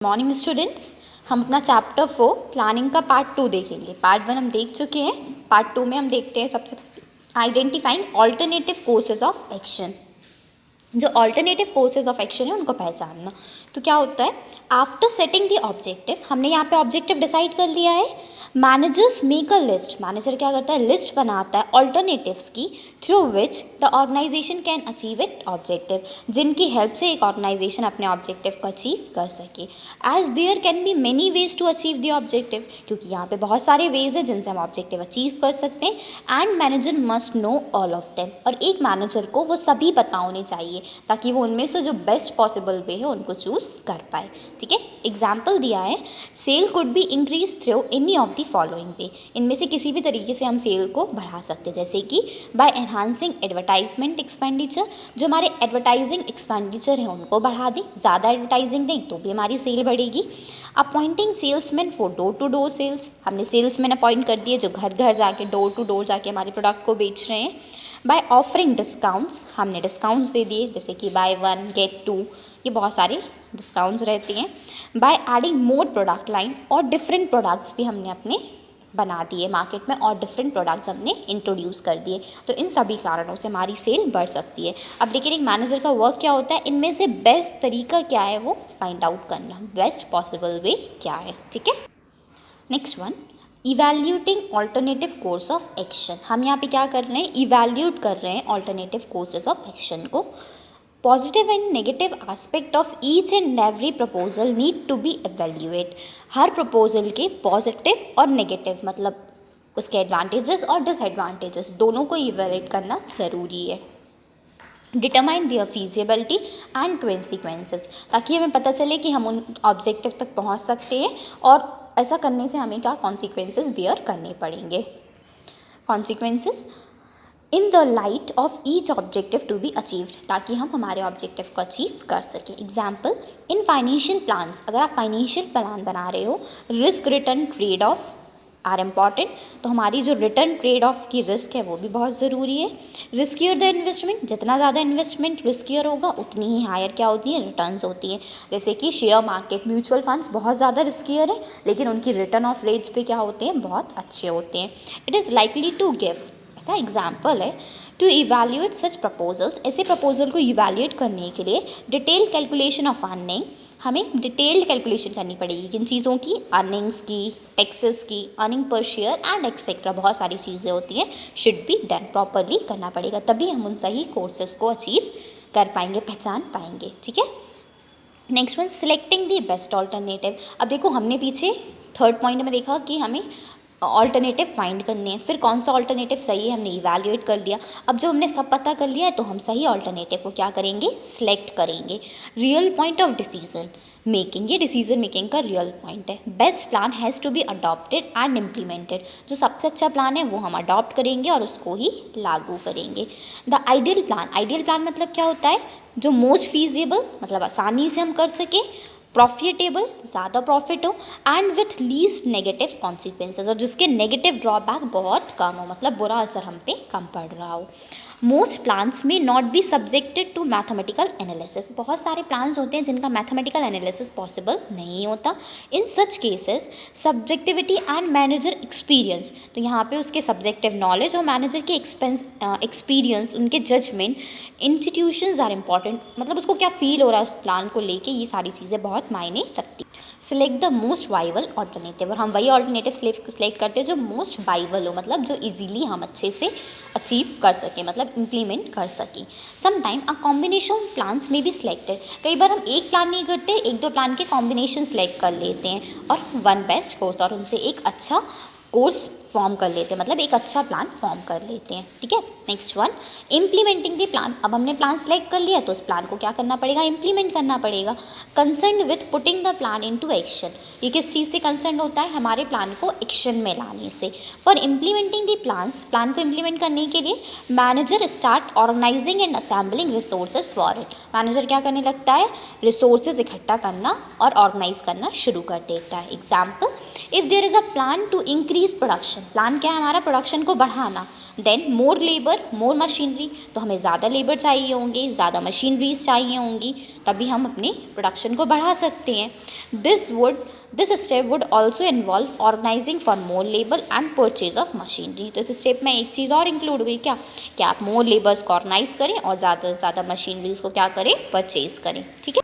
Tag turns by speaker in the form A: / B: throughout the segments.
A: Morning students, हम अपना chapter 4 planning का पार्ट 2 देखेंगे। पार्ट 1 हम देख चुके हैं। पार्ट 2 में हम देखते हैं सबसे identifying alternative courses of action. जो ऑल्टरनेटिव कोर्सेज ऑफ एक्शन है उनको पहचानना। तो क्या होता है, आफ्टर सेटिंग द ऑब्जेक्टिव, हमने यहाँ पे ऑब्जेक्टिव डिसाइड कर लिया है। Managers make a list, manager क्या करता है, लिस्ट बनाता है ऑल्टरनेटिव्स की, through which the organisation can achieve it objective, जिनकी हेल्प से एक ऑर्गेनाइजेशन अपने ऑब्जेक्टिव को अचीव कर सके। As there can be many ways to achieve the objective, क्योंकि यहाँ पे बहुत सारे वेज है जिनसे हम ऑब्जेक्टिव अचीव कर सकते हैं। And manager must know all of them, और एक मैनेजर को वो सभी पता होने चाहिए ताकि वो उनमें से जो बेस्ट पॉसिबल वे है उनको चूज़ कर पाए। ठीक है, एग्जाम्पल दिया है, sale could be increase through any of the following way, इनमें से किसी भी तरीके से हम सेल को बढ़ा सकते हैं, जैसे कि बाय एनहांसिंग एडवर्टाइजमेंट एक्सपेंडिचर, जो हमारे एडवर्टाइजिंग एक्सपेंडिचर है उनको बढ़ा दें, ज़्यादा एडवर्टाइजिंग दें तो भी हमारी सेल बढ़ेगी। Appointing salesman for door to door sales, हमने सेल्समैन अपॉइंट कर दिए जो घर घर जाके डोर टू डोर जाके हमारे प्रोडक्ट को बेच रहे हैं। बाय ऑफरिंग डिस्काउंट्स, हमने डिस्काउंट्स दे दिए जैसे कि बाय 1 गेट 2, ये बहुत सारे डिस्काउंट्स रहते हैं। By adding more product line, और डिफरेंट प्रोडक्ट्स भी हमने अपने बना दिए मार्केट में, और डिफरेंट प्रोडक्ट्स हमने इंट्रोड्यूस कर दिए। तो इन सभी कारणों से हमारी सेल बढ़ सकती है। अब लेकिन एक मैनेजर का वर्क क्या होता है, इनमें से बेस्ट तरीका क्या है वो फाइंड आउट करना, बेस्ट पॉसिबल वे क्या है। ठीक है, next one, evaluating alternative course of action. हम यहाँ पे क्या कर रहे हैं, इवैल्यूएट कर रहे हैं ऑल्टरनेटिव कोर्सेज ऑफ एक्शन को। Positive and negative aspect of each and every proposal need to be evaluate, हर प्रपोजल के पॉजिटिव और नेगेटिव मतलब उसके एडवांटेजेस और डिसएडवांटेजेस दोनों को इवैल्यूएट करना ज़रूरी है। Determine their feasibility and consequences, ताकि हमें पता चले कि हम उन ऑब्जेक्टिव तक पहुंच सकते हैं, और ऐसा करने से हमें क्या कॉन्सिक्वेंसेस बियर करने पड़ेंगे। Consequences in the light of each objective to be achieved, ताकि हम हमारे ऑब्जेक्टिव को अचीव कर सकें। एग्जाम्पल, इन फाइनेंशियल प्लान्स, अगर आप फाइनेंशियल प्लान बना रहे हो, risk return trade off are important, तो हमारी जो रिटर्न ट्रेड ऑफ की रिस्क है वो भी बहुत ज़रूरी है। रिस्कियर द इन्वेस्टमेंट, जितना ज़्यादा इन्वेस्टमेंट रिस्कियर होगा उतनी ही हायर क्या होती है, रिटर्न्स होती हैं। जैसे कि शेयर मार्केट, म्यूचुअल फंड्स बहुत ज़्यादा रिस्कियर है लेकिन उनकी रिटर्न ऑफ रेट्स पे क्या होते हैं, बहुत अच्छे होते हैं। It is likely to give, ऐसा एग्जाम्पल है। टू इवैल्यूएट सच प्रपोजल्स, ऐसे प्रपोजल को इवैल्यूएट करने के लिए डिटेल कैलकुलेशन ऑफ अर्निंग, हमें डिटेल्ड कैलकुलेशन करनी पड़ेगी किन चीज़ों की, अर्निंग्स की, टैक्सेस की, earning per share and etcetera, बहुत सारी चीज़ें होती हैं, शुड बी डन, प्रॉपरली करना पड़ेगा, तभी हम उन सही कोर्सेज को अचीव कर पाएंगे, पहचान पाएंगे। ठीक है, next one, selecting the best alternative. अब देखो हमने पीछे थर्ड पॉइंट में देखा कि हमें ऑल्टरनेटिव फाइंड करने हैं, फिर कौन सा ऑल्टरनेटिव सही है हमने इवैल्यूएट कर लिया। अब जब हमने सब पता कर लिया है तो हम सही ऑल्टरनेटिव को क्या करेंगे, सिलेक्ट करेंगे। Real point of decision making, ये डिसीजन मेकिंग का रियल पॉइंट है। Best plan has to be adopted and implemented, जो सबसे अच्छा प्लान है वो हम अडॉप्ट करेंगे और उसको ही लागू करेंगे। The ideal plan, ideal plan मतलब क्या होता है, जो मोस्ट फीजिबल मतलब आसानी से हम कर सकें, प्रॉफिटेबल ज़्यादा प्रॉफिट हो, and with least negative consequences, और जिसके नेगेटिव ड्रॉबैक बहुत कम हो, मतलब बुरा असर हम पे कम पड़ रहा हो। Most plans may not be subjected to mathematical analysis, बहुत सारे प्लान्स होते हैं जिनका मैथमेटिकल एनालिसिस पॉसिबल नहीं होता। In such cases subjectivity and manager experience, तो यहाँ पे उसके सब्जेक्टिव नॉलेज और मैनेजर के एक्सपीरियंस, उनके जजमेंट, इंस्टीट्यूशंस आर इंपॉर्टेंट, मतलब उसको क्या फील हो रहा है उस प्लान को लेके, ये सारी चीज़ें बहुत मायने रखती। Select the most viable alternative, और हम वही ऑल्टरनेटिव सिलेक्ट करते हैं जो मोस्ट वाइबल हो, मतलब जो इजीली हम अच्छे से अचीव कर सकें, मतलब इम्प्लीमेंट कर सकें। समटाइम अ कॉम्बिनेशन प्लान्स में भी सिलेक्टेड, कई बार हम एक प्लान नहीं करते, एक दो प्लान के कॉम्बिनेशन सेलेक्ट कर लेते हैं और वन बेस्ट कोर्स, और उनसे एक अच्छा कोर्स फॉर्म कर लेते हैं, मतलब एक अच्छा प्लान फॉर्म कर लेते हैं। ठीक है, next one, implementing the plan. अब हमने प्लान सेलेक्ट कर लिया तो उस प्लान को क्या करना पड़ेगा, इम्प्लीमेंट करना पड़ेगा। Concern with putting the plan into action, ये किस चीज़ से कंसर्न होता है, हमारे प्लान को एक्शन में लाने से। For implementing the plans, plan को इम्प्लीमेंट करने के लिए manager start organising and assembling resources for it, manager क्या करने लगता है, रिसोर्सेज इकट्ठा करना और ऑर्गेनाइज करना शुरू कर देता है। Example, if there is a plan to increase production, production, plan क्या है हमारा, प्रोडक्शन को बढ़ाना। Then more labour more machinery, तो हमें ज़्यादा लेबर चाहिए होंगे, ज़्यादा मशीनरीज चाहिए होंगी, तभी हम अपनी प्रोडक्शन को बढ़ा सकते हैं। This step would also involve organising for more labour and purchase of machinery. तो इस स्टेप में एक चीज़ और इंक्लूड हुई क्या, कि आप मोर लेबर्स को ऑर्गेनाइज करें और ज़्यादा से ज़्यादा मशीनरीज को क्या करें, परचेज करें। ठीक है,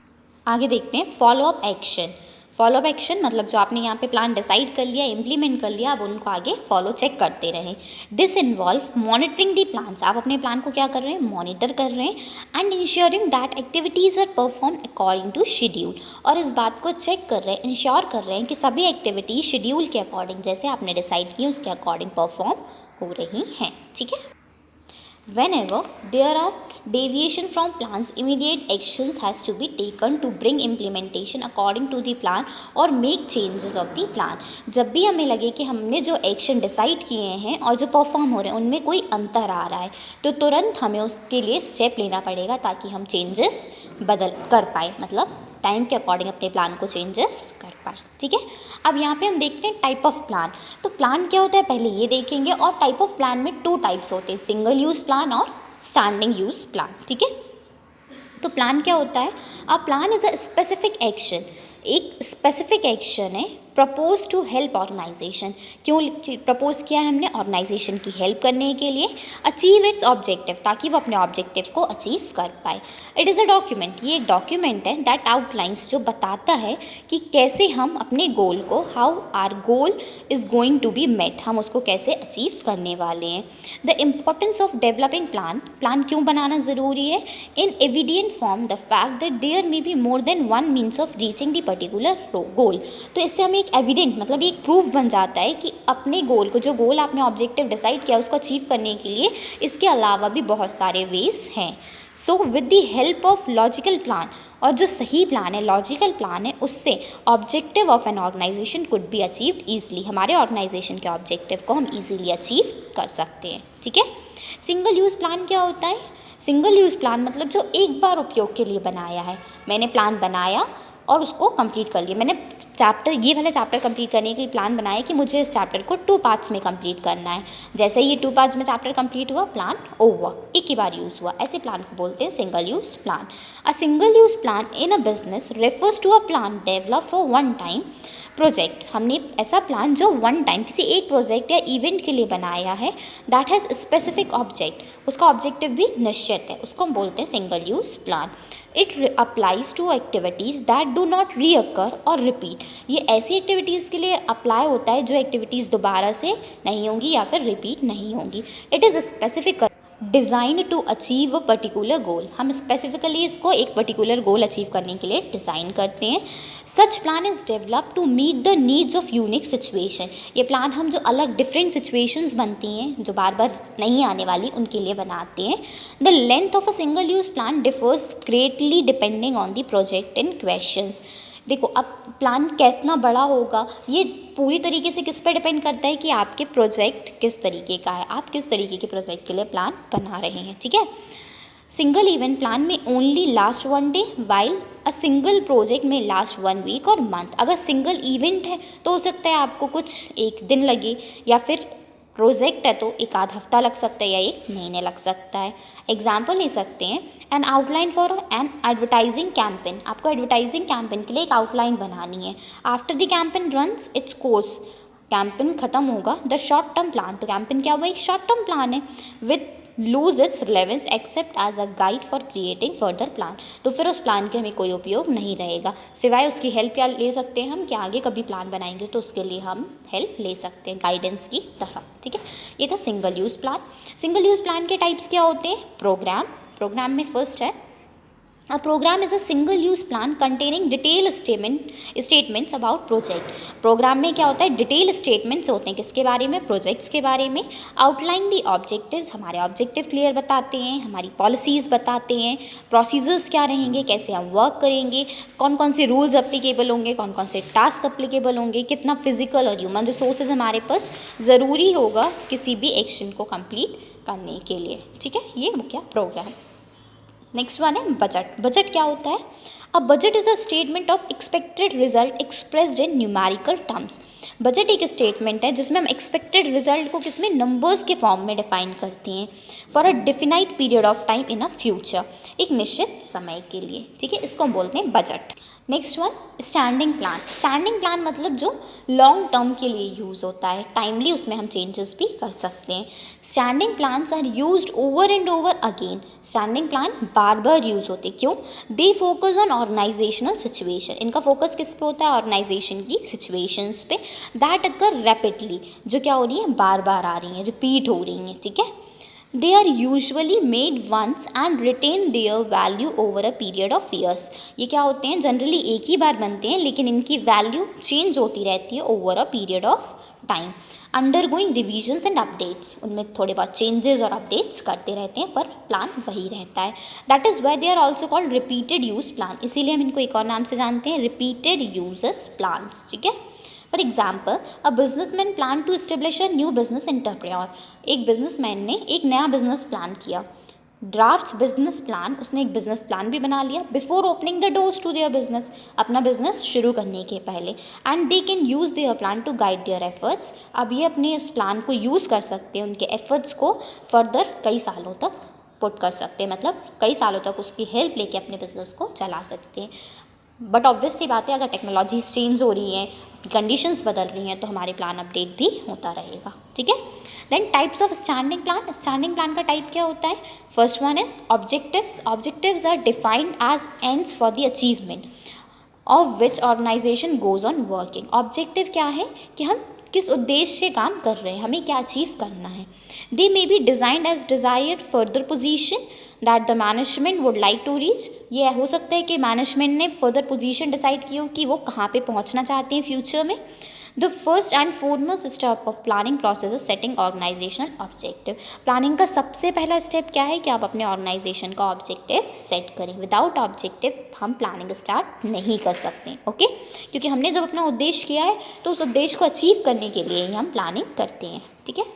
A: आगे देखते हैं फॉलोअप एक्शन। फॉलोअप एक्शन मतलब जो आपने यहाँ पे प्लान डिसाइड कर लिया, इम्प्लीमेंट कर लिया, अब उनको आगे फॉलो चेक करते रहें। This involve monitoring the plans, आप अपने प्लान को क्या कर रहे हैं, मॉनिटर कर रहे हैं। And ensuring that activities are perform according to schedule, और इस बात को चेक कर रहे हैं, इंश्योर कर रहे हैं कि सभी एक्टिविटीज शेड्यूल के अकॉर्डिंग, जैसे आपने डिसाइड की उसके अकॉर्डिंग परफॉर्म हो रही हैं। ठीक है, whenever there are deviation from plans, immediate actions has to be taken to bring implementation according to the plan or make changes of the plan। जब भी हमें लगे कि हमने जो एक्शन डिसाइड किए हैं और जो परफॉर्म हो रहे हैं उनमें कोई अंतर आ रहा है, तो तुरंत हमें उसके लिए स्टेप लेना पड़ेगा ताकि हम चेंजेस कर पाए, मतलब टाइम के अकॉर्डिंग अपने प्लान को चेंजेस कर पाए। ठीक है, अब यहाँ पे हम देखते हैं टाइप ऑफ प्लान। तो प्लान क्या होता है पहले ये देखेंगे, और टाइप ऑफ प्लान में 2 टाइप्स होते हैं, सिंगल यूज़ प्लान और स्टैंडिंग यूज़ प्लान। ठीक है, तो प्लान क्या होता है, a plan is a specific action, एक स्पेसिफिक एक्शन है प्रपोज टू हेल्प ऑर्गेनाइजेशन। क्यों प्रपोज किया है हमने, ऑर्गेनाइजेशन की हेल्प करने के लिए, अचीव इट्स ऑब्जेक्टिव, ताकि वो अपने ऑब्जेक्टिव को अचीव कर पाए। इट इज़ अ डॉक्यूमेंट, ये एक डॉक्यूमेंट है दैट आउटलाइंस, जो बताता है कि कैसे हम अपने गोल को, how are goal is going to be met, हम उसको कैसे अचीव करने वाले हैं। The importance of developing plan, plan क्यों बनाना ज़रूरी है, in evident form the fact that there may be more than one means of reaching the particular goal. तो इससे हमें एविडेंट मतलब एक प्रूफ बन जाता है कि अपने गोल को, जो गोल आपने ऑब्जेक्टिव डिसाइड किया उसको अचीव करने के लिए इसके अलावा भी बहुत सारे वेज हैं। So with the help of logical plan, और जो सही प्लान है, लॉजिकल प्लान है, उससे objective of an organisation could be achieved easily, हमारे ऑर्गेनाइजेशन के ऑब्जेक्टिव को हम ईजिली अचीव कर सकते हैं। ठीक है, सिंगल यूज़ प्लान क्या होता है, सिंगल यूज़ प्लान मतलब जो एक बार उपयोग के लिए बनाया है, मैंने प्लान बनाया और उसको कंप्लीट कर लिया, मैंने चैप्टर, ये वाला चैप्टर कंप्लीट करने के लिए प्लान बनाया कि मुझे इस चैप्टर को 2 पार्ट्स में कंप्लीट करना है। जैसे ये 2 पार्ट्स में चैप्टर कंप्लीट हुआ, प्लान ओवर, एक ही बार यूज़ हुआ, ऐसे प्लान को बोलते हैं single use plan. A single use plan in a business refers to a plan develop for one time project, हमने ऐसा प्लान जो वन टाइम किसी एक प्रोजेक्ट या इवेंट के लिए बनाया है, दैट हैज़ स्पेसिफिक ऑब्जेक्ट, उसका ऑब्जेक्टिव भी निश्चित है, उसको हम बोलते हैं single use plan. It applies to activities that do not recur or repeat, ये ऐसी एक्टिविटीज़ के लिए अप्लाई होता है जो एक्टिविटीज़ दोबारा से नहीं होंगी या फिर रिपीट नहीं होंगी। It is specific design to achieve a particular goal, हम स्पेसिफिकली इसको एक पर्टिकुलर गोल अचीव करने के लिए डिज़ाइन करते हैं। Such plan is develop to meet the needs of unique situation, ये प्लान हम जो अलग डिफरेंट सिचुएशंस बनती हैं जो बार बार नहीं आने वाली उनके लिए बनाते हैं। The length of a single use plan differs greatly depending on the project in questions. देखो अब प्लान कितना बड़ा होगा ये पूरी तरीके से किस पर डिपेंड करता है कि आपके प्रोजेक्ट किस तरीके का है, आप किस तरीके के प्रोजेक्ट के लिए प्लान बना रहे हैं। ठीक है, सिंगल इवेंट प्लान में only last 1 day while a single project में लास्ट 1 वीक और मंथ। अगर सिंगल इवेंट है तो हो सकता है आपको कुछ एक दिन लगे, या फिर प्रोजेक्ट है तो एक आध हफ्ता लग सकता है या 1 महीने लग सकता है। एग्जाम्पल ले सकते हैं, an outline for an advertising campaign, आपको एडवर्टाइजिंग कैंपेन के लिए एक आउटलाइन बनानी है। After the campaign runs its course, campaign ख़त्म होगा, द शॉर्ट टर्म प्लान, तो कैंपेन क्या हुआ, एक शॉर्ट टर्म प्लान है, with lose its relevance except as a guide for creating further plan, तो फिर उस प्लान के हमें कोई उपयोग नहीं रहेगा, सिवाय उसकी हेल्प या ले सकते हैं हम कि आगे कभी प्लान बनाएंगे तो उसके लिए हम हेल्प ले सकते हैं गाइडेंस की तरह। ठीक है, ये था single use plan. Single use plan के टाइप्स क्या होते हैं, प्रोग्राम में फर्स्ट है, A program is a single use plan containing detailed statements about project। Programme में क्या होता है, डिटेल स्टेटमेंट्स होते हैं किसके बारे में, प्रोजेक्ट्स के बारे में। आउटलाइन दी ऑब्जेक्टिव्स, हमारे ऑब्जेक्टिव क्लियर बताते हैं, हमारी पॉलिसीज़ बताते हैं, प्रोसीजर्स क्या रहेंगे, कैसे हम वर्क करेंगे, कौन कौन से रूल्स अप्लीकेबल होंगे, कौन कौन से टास्क अप्लीकेबल होंगे, कितना फिजिकल और ह्यूमन रिसोर्सेज हमारे पास ज़रूरी होगा किसी भी एक्शन को कंप्लीट करने के लिए। ठीक है, ये हो गया प्रोग्राम। नेक्स्ट वन है बजट। बजट क्या होता है, a budget is a statement of expected result expressed in numerical terms. Budget एक स्टेटमेंट है जिसमें हम एक्सपेक्टेड रिजल्ट को किसमें नंबर्स के फॉर्म में डिफाइन करते हैं for a definite period of time in a future, एक निश्चित समय के लिए, ठीक है, इसको हम बोलते हैं budget. Next one, standing plan. Standing plan मतलब जो लॉन्ग टर्म के लिए यूज़ होता है, टाइमली उसमें हम चेंजेस भी कर सकते हैं। Standing plans are used over and over again. Standing plan बार बार यूज़ होते, क्यों? They focus on organisational situation, इनका फोकस किस पे होता है? ऑर्गेनाइजेशन की सिचुएशंस पे दैट अकर रैपिडली, जो क्या हो रही है? बार बार आ रही हैं, रिपीट हो रही हैं, ठीक है। They are usually made once and retain their value over a period of years. ये क्या होते हैं? जनरली एक ही बार बनते हैं लेकिन इनकी वैल्यू चेंज होती रहती है over a period of time, undergoing revisions and updates, उनमें थोड़े बहुत चेंजेस और अपडेट्स करते रहते हैं पर प्लान वही रहता है। That is why they are also called repeated use plan, इसीलिए हम इनको एक और नाम से जानते हैं, रिपीटेड यूजर्स प्लान्स, ठीक है। For example, a businessman plan to establish a new business entrepreneur, एक बिजनेसमैन ने एक नया बिजनेस प्लान किया। ड्राफ्ट बिजनेस प्लान, उसने एक बिजनेस प्लान भी बना लिया before opening the doors to their business, अपना बिजनेस शुरू करने के पहले। And they can use their plan to guide their efforts, अब ये अपने इस प्लान को यूज़ कर सकते हैं, उनके एफर्ट्स को फर्दर कई सालों तक पुट कर सकते हैं, मतलब कई सालों तक उसकी हेल्प लेके अपने बिजनेस को चला सकते हैं। बट ऑब्वियस सी बात है, अगर टेक्नोलॉजीज चेंज हो रही हैं, कंडीशंस बदल रही हैं, तो हमारे प्लान अपडेट भी होता रहेगा, ठीक है। Then types of standing plan. Standing plan का टाइप क्या होता है? First one is objectives. Objectives are defined as ends for the achievement of which organisation goes on working. Objective क्या है? कि हम किस उद्देश्य से काम कर रहे हैं, हमें क्या अचीव करना है। They may be designed as desired further position that the management would like to reach. ये हो सकता है कि मैनेजमेंट ने फर्दर पोजीशन डिसाइड की हो कि वो कहाँ पे पहुँचना चाहते हैं फ्यूचर में। The first and foremost step of planning process is setting organisational objective. Planning का सबसे पहला स्टेप क्या है? कि आप अपने ऑर्गेनाइजेशन का ऑब्जेक्टिव सेट करें। विदाउट ऑब्जेक्टिव हम प्लानिंग स्टार्ट नहीं कर सकते, ओके, क्योंकि हमने जब अपना उद्देश्य किया है तो उस उद्देश्य को अचीव करने के लिए ही हम प्लानिंग करते हैं, ठीक है।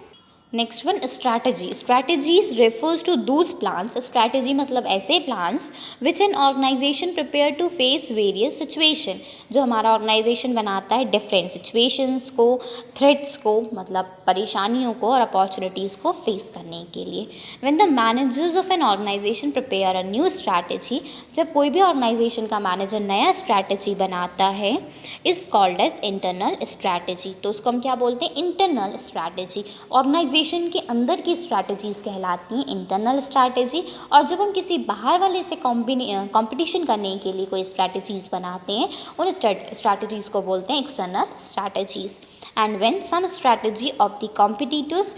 A: Next one, strategy. Strategies refers to those plans. Strategy मतलब ऐसे plans which an organisation prepare to face various situation, जो हमारा ऑर्गेनाइजेशन बनाता है डिफरेंट सिचुएशंस को, थ्रेट्स को, मतलब परेशानियों को और अपॉर्चुनिटीज़ को फेस करने के लिए। When the managers of an organisation prepare a new strategy, जब कोई भी ऑर्गेनाइजेशन का मैनेजर नया स्ट्रैटेजी बनाता है, is called as internal strategy. तो उसको हम क्या बोलते हैं? Internal strategy. ऑर्गेनाइजेशन के अंदर की स्ट्रैटेजीज़ कहलाती हैं इंटरनल स्ट्रैटेजी, और जब हम किसी बाहर वाले से कंपटीशन करने के लिए कोई स्ट्रैटेजीज़ बनाते हैं, उन स्ट्रैटेजीज़ को बोलते हैं external strategies. And when some strategy of the competitors,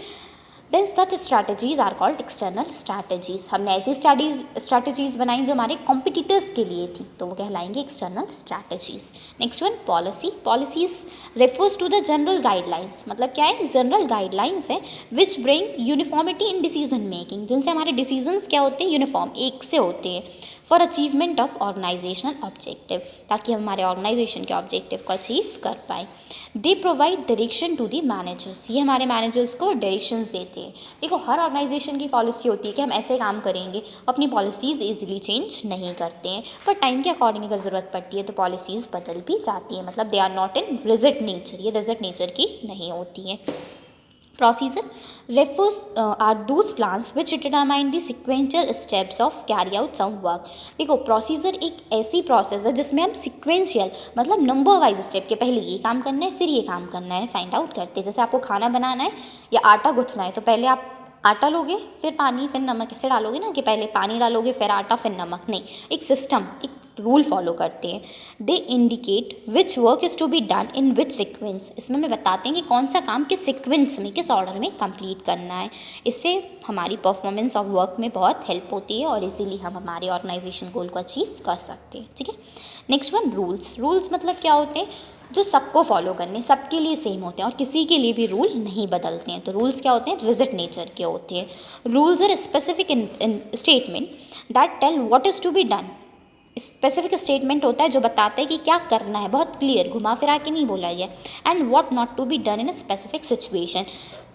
A: then such strategies are called external strategies. हमने ऐसी स्ट्रैटेजीज बनाई जो हमारे कॉम्पिटिटर्स के लिए थी, तो वो कहलाएंगे external strategies. Next one, policy. Policies refers to the general guidelines, मतलब क्या है? जनरल गाइडलाइंस है which bring uniformity in decision making, जिनसे हमारे डिसीजंस क्या होते हैं? यूनिफॉर्म, एक से होते हैं, for achievement of organisational objective, ताकि हम हमारे ऑर्गेनाइजेशन के ऑब्जेक्टिव को अचीव कर पाएँ। They provide direction to the managers, ये हमारे मैनेजर्स को डायरेक्शंस देते हैं। देखो, हर ऑर्गेनाइजेशन की पॉलिसी होती है कि हम ऐसे काम करेंगे, अपनी पॉलिसीज़ इजीली चेंज नहीं करते हैं, पर टाइम के अकॉर्डिंग अगर ज़रूरत पड़ती है तो पॉलिसीज़ बदल भी जाती है, मतलब they are not in rigid nature, ये रिजिड नेचर की नहीं होती हैं। Procedure refers are those plans which determine the sequential steps of carry out some work। देखो, प्रोसीजर एक ऐसी प्रोसेस है जिसमें हम सिक्वेंशियल, मतलब नंबर वाइज स्टेप के पहले ये काम करना है फिर ये काम करना है फाइंड आउट करते हैं। जैसे आपको खाना बनाना है या आटा गूँथना है, तो पहले आप आटा लोगे फिर पानी फिर नमक, ऐसे डालोगे ना कि पहले पानी डालोगे फिर आटा फिर नमक, नहीं, एक सिस्टम, एक रूल फॉलो करते हैं। They indicate which work is to be done in which sequence, इसमें हमें बताते हैं कि कौन सा काम किस सिक्वेंस में, किस ऑर्डर में कंप्लीट करना है। इससे हमारी परफॉर्मेंस ऑफ वर्क में बहुत हेल्प होती है और इजीली हम हमारे ऑर्गेनाइजेशन गोल को अचीव कर सकते हैं, ठीक है। Next one, rules. रूल्स मतलब क्या होते हैं? जो सबको फॉलो करने, सबके लिए सेम होते हैं और किसी के लिए भी रूल नहीं बदलते हैं। तो रूल्स क्या होते हैं? रिजिड नेचर के होते हैं। Rules are specific in statement that tell what is to be done. Specific statement होता है जो बताता है कि क्या करना है, बहुत क्लियर, घुमा फिरा के नहीं बोला गया। And what not to be done in a specific situation,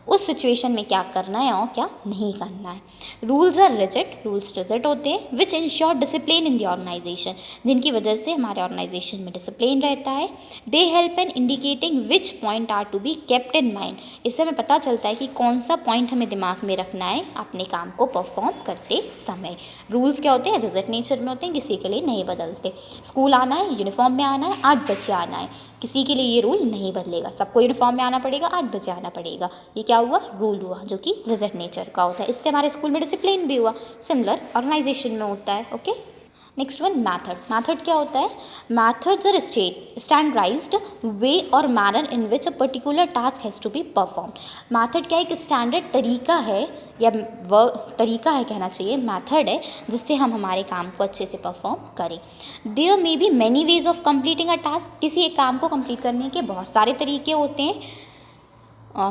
A: उस सिचुएशन में क्या करना है और क्या नहीं करना है। Rules are rigid, rules rigid होते हैं, which ensure discipline in the organisation, जिनकी वजह से हमारे ऑर्गेनाइजेशन में डिसिप्लिन रहता है। They help in indicating which point are to be kept in mind, इससे हमें पता चलता है कि कौन सा पॉइंट हमें दिमाग में रखना है अपने काम को परफॉर्म करते समय। रूल्स क्या होते हैं, रिजिड नेचर में होते हैं, किसी के लिए नहीं बदलते। स्कूल आना है, यूनिफॉर्म में आना है, 8 बजे आना है, किसी के लिए ये रूल नहीं बदलेगा, सबको यूनिफॉर्म में आना पड़ेगा, 8 बजे आना पड़ेगा। ये क्या हुआ, रूल हुआ, जो कि रिजिड नेचर का होता है। इससे हमारे स्कूल में डिसिप्लिन भी हुआ। सिमिलर ऑर्गेनाइजेशन में होता है। Okay, next one method. Method क्या होता है, methods are standardised way or manner in which a particular task has to be perform. Method क्या एक स्टैंडर्ड तरीका है, या तरीका है कहना चाहिए, मैथड है जिससे हम हमारे काम को अच्छे से परफॉर्म करें। There may be many ways of completing a task, किसी एक काम को कंप्लीट करने के बहुत सारे तरीके होते हैं।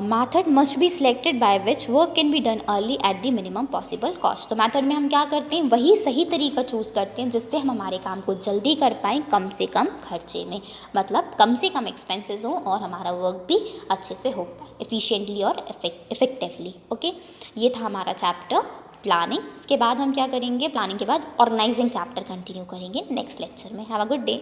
A: Method must be selected by which work can be done early at the minimum possible cost. तो मैथड में हम क्या करते हैं, वही सही तरीका चूज़ करते हैं जिससे हम हमारे काम को जल्दी कर पाएँ, कम से कम खर्चे में, मतलब कम से कम एक्सपेंसेस हो और हमारा वर्क भी अच्छे से हो पाए, एफिशिएंटली और इफेक्टिवली। ओके, ये था हमारा चैप्टर प्लानिंग। इसके बाद हम क्या करेंगे, प्लानिंग के बाद ऑर्गेनाइजिंग चैप्टर कंटिन्यू करेंगे नेक्स्ट लेक्चर में। Have a good day.